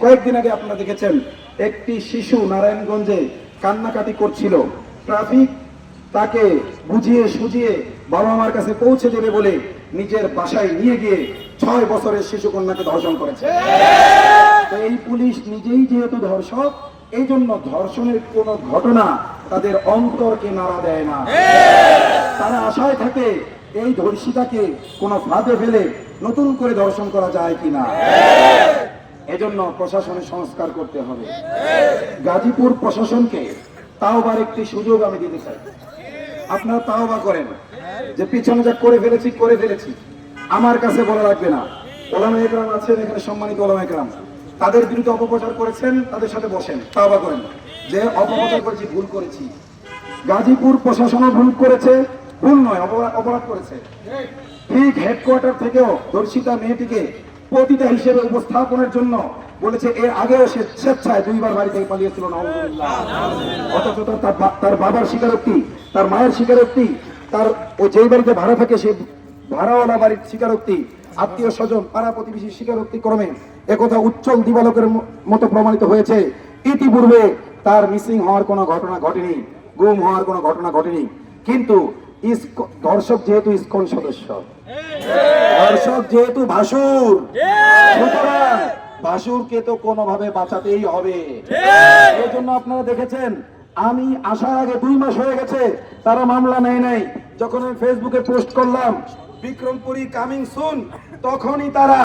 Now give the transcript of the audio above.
কয়েকদিন আগে আপনারা দেখেছেন একটি শিশু নারায়ণগঞ্জে কান্নাকাটি করছিল। ট্রাফিক তাকে বুঝিয়ে সুঝিয়ে বাবা মার কাছে পৌঁছে দেবে বলে নিজের বাসায় নিয়ে গিয়ে 6 বছরের শিশু কন্যাকে ধর্ষণ করেছে। তো এই পুলিশ নিজেই যেহেতু ধর্ষক, এই জন্য ধর্ষণের কোন ঘটনা তাদের অন্তরকে নাড়া দেয় না। তারা আশায় থাকে এই ধর্ষিতাকে কোন ফাঁদে ফেলে নতুন করে ধর্ষণ করা যায় কিনা। এজন্য প্রশাসনের সংস্কার করতে হবে। গাজীপুর প্রশাসনকে তাওবার একটি সুযোগ আমি দিতে চাই। আপনারা তাওবা করেন যে পিছনে যা করে ফেলেছি আমার কাছে বলা লাগবে না। ওলামা একরাম আছেন এখানে, সম্মানিত ওলামা একরাম, তাদের বিরুদ্ধে অপপ্রচার করেছেন, তাদের সাথে বসেন, তাওবা করেন যে অপপ্রচার করেছি, ভুল করেছি। গাজীপুর প্রশাসনও ভুল করেছে, ভুল নয় অপরাধ করেছে। ঠিক হেডকোয়ার্টার থেকেও ধর্ষিতা মেয়েটিকে পতিতা হিসেবে উপস্থাপনের জন্য বলেছে। এর আগেও সে স্বেচ্ছায় 2 বার বাড়ি থেকে পালিয়েছিল, নাউজুবিল্লাহ। অথচ তার বাবার স্বীকারোক্তি, তার মায়ের স্বীকারোক্তি, তার ও যেই বাড়িতে ভাড়া থাকে সে ভাড়াওয়ালা বাড়ির স্বীকারোক্তি, আত্মীয় স্বজন পাড়া প্রতিবেশীর স্বীকারোক্তি ক্রমে একথা উজ্জ্বল দিবালোকের মতো প্রমাণিত হয়েছে। ইতিপূর্বে তার মিসিং হওয়ার কোনো ঘটনা ঘটেনি, গুম হওয়ার কোনো ঘটনা ঘটেনি। কিন্তু দর্শক যেহেতু ইসকন সদস্য, দর্শক যেহেতু ভাসুর, সুতরাং ভাসুরকে তো কোনোভাবে বাঁচাতেই হবে। এই জন্য আপনারা দেখেছেন আমি আসার আগে 2 মাস হয়ে গেছে তারা মামলা নেয় নাই। যখন আমি ফেসবুকে পোস্ট করলাম বিক্রমপুরী কামিং সুন, তখনই তারা